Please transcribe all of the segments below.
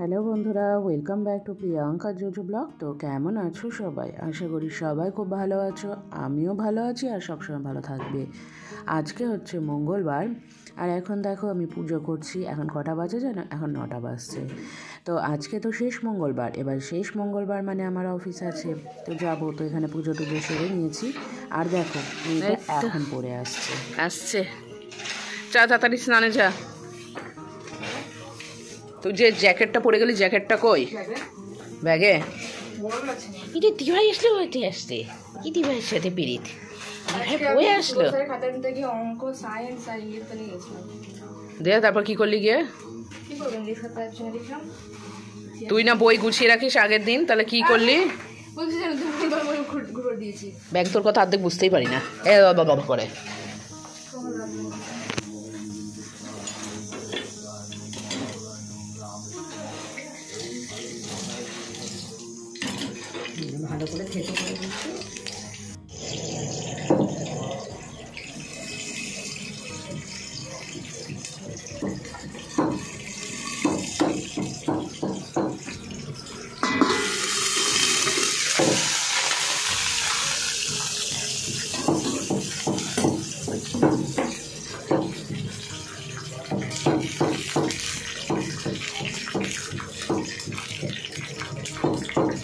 Hello বন্ধুরা, welcome back to Priyanka JoJo blog. তো কেমন আছো সবাই? আশা করি সবাই খুব ভালো আছো, আমিও ভালো আছি আর সবসময় ভালো থাকবে। আজকে হচ্ছে মঙ্গলবার আর এখন দেখো আমি পুজো করছি। এখন কটা বাজে জানো? এখন 9টা বাজছে। তো আজকে তো শেষ মঙ্গলবার, এবার শেষ মঙ্গলবার মানে আমার অফিস আছে, তো যাবো। তো এখানে পুজো টুজো সেরে নিয়েছি। আর দেখো এখন পড়ে আসছে যা তাড়াতাড়ি স্নানে যা। তুই যে জ্যাকেটটা পরে গেলি, জ্যাকেটটা কই? ব্যাগে। এটা দিভাই আসলে হইতে আসতে কি দিভাইয়ের সাথে পিরিত বই আসলো দেখ। তারপর কি করলি গিয়ে? তুই না বই গুছিয়ে রাখিস আগের দিন, তাহলে কি করলি? ব্যাগ তোর কথা অর্ধেক বুঝতেই পারি না, এ বাবা করে। ভালো করে থেতো করে দিচ্ছি।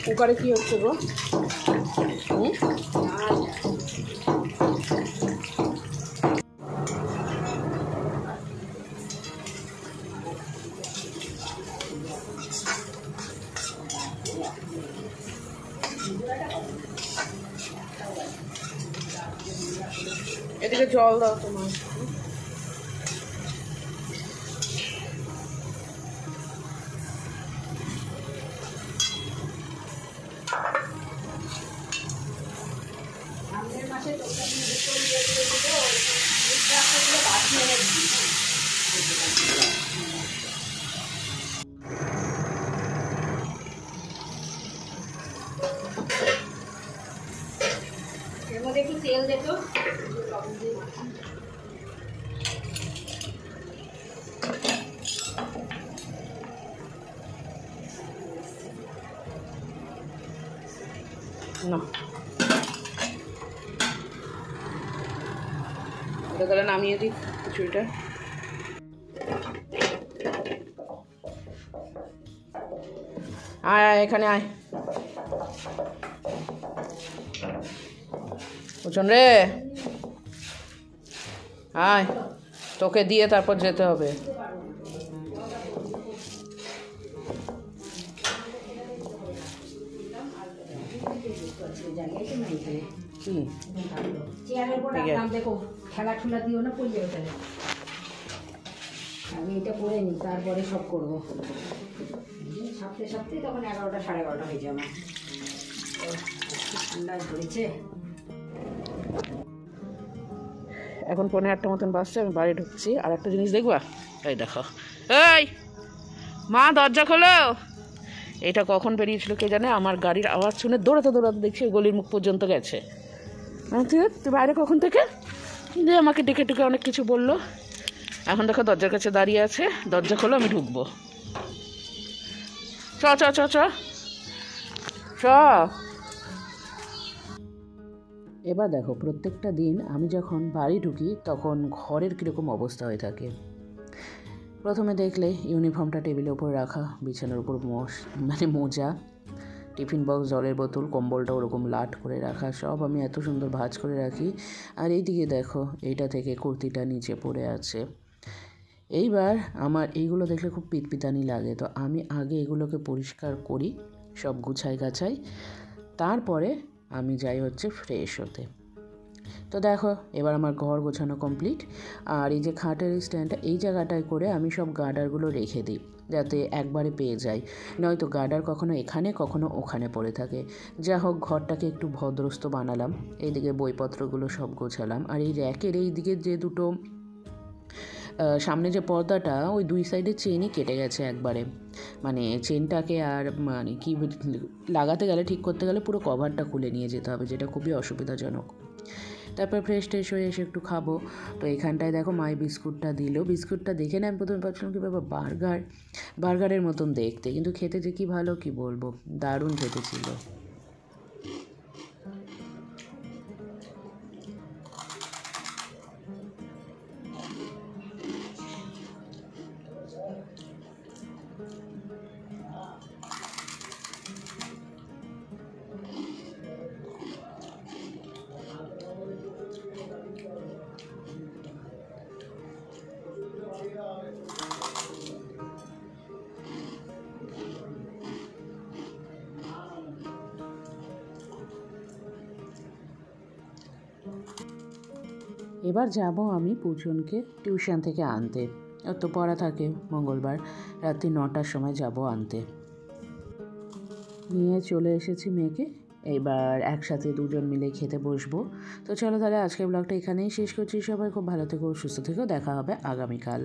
কুকারে কি হচ্ছে গো? এদিকে জল দাও তোমার। এর মধ্যে একটু তেল দে তো। না এটা তাহলে নামিয়ে দিই খিচুড়িটা। আয় আয় এখানে আয়। বুঝুন রে, আয়, তোকে দিয়ে তারপর যেতে হবে। খেলা ঠুলা দিও না, পড়ে যাবে। আমি এটা করে নিই, তারপরে সব করবো। সাপতে সাপতে তখন 11টা 11:30 হয়ে যাবে। ঠান্ডা ধরেছে। এখন 8:15 মতন বাজছে, আমি বাড়ি ঢুকছি। আর একটা জিনিস দেখবা, এই দেখো, এই মা দরজা খোলো। এটা কখন বেরিয়েছিল কে জানে, আমার গাড়ির আওয়াজ শুনে দৌড়াতে দৌড়াতে দেখছি গলির মুখ পর্যন্ত গেছে। তুই বাইরে কখন থেকে? যে আমাকে ডেকে ডেকে অনেক কিছু বললো। এখন দেখো দরজার কাছে দাঁড়িয়ে আছে, দরজা খোলো আমি ঢুকবো। চ চ চ চ চ। এবার দেখো, প্রত্যেকটা দিন আমি যখন বাড়ি ঢুকি তখন ঘরের কীরকম অবস্থা হয়ে থাকে। প্রথমে দেখলে ইউনিফর্মটা টেবিলের ওপর রাখা, বিছানার উপর মোজা, টিফিন বক্স, জলের বোতল, কম্বলটা ওরকম লাট করে রাখা, সব আমি এত সুন্দর ভাঁজ করে রাখি। আর এইদিকে দেখো, এইটা থেকে কুর্তিটা নিচে পড়ে আছে। এইবার আমার এইগুলো দেখলে খুব পিতপিতানি লাগে, তো আমি আগে এগুলোকে পরিষ্কার করি, সব গুছাই গাছাই, তারপরে আমি যাই হচ্ছে ফ্রেশ হতে। তো দেখো এবার আমার ঘর গোছানো কমপ্লিট। আর এই যে খাটের স্ট্যান্ডটা, এই জায়গাটায় করে আমি সব গার্ডারগুলো রেখে দিই, যাতে একবারে পেয়ে যাই। নয়তো গার্ডার কখনো এখানে কখনো ওখানে পড়ে থাকে। যা হোক, ঘরটাকে একটু ভদ্রস্ত বানালাম। এইদিকে বইপত্রগুলো সব গোছালাম। আর এই র্যাকের এই দিকে যে দুটো সামনে যে পর্দাটা, ওই দুই সাইডে চেনই কেটে গেছে একবারে। মানে চেনটাকে আর মানে কি লাগাতে গেলে, ঠিক করতে গেলে পুরো কভারটা খুলে নিয়ে যেতে হবে, যেটা খুবই অসুবিধাজনক। তারপর ফ্রেশ ট্রেশ হয়ে এসে একটু খাবো। তো এখানটায় দেখো মাই বিস্কুটটা দিল। বিস্কুটটা দেখে না আমি প্রথমে ভাবছিলাম কি বাবা বার্গারের মতন দেখতে, কিন্তু খেতে যে কী ভালো কি বলবো, দারুণ খেতে ছিল। এবার যাব আমি পূজনকে টিউশন থেকে আনতে। ওর তো পড়া থাকে মঙ্গলবার, রাত্রি 9টার সময় যাব আনতে। নিয়ে চলে এসেছি মেয়েকে, এবার একসাথে দুজন মিলে খেতে বসবো। তো চলো তাহলে আজকের ব্লগটা এখানেই শেষ করছি। সবাই খুব ভালো থেকো, সুস্থ থেকো, দেখা হবে আগামীকাল।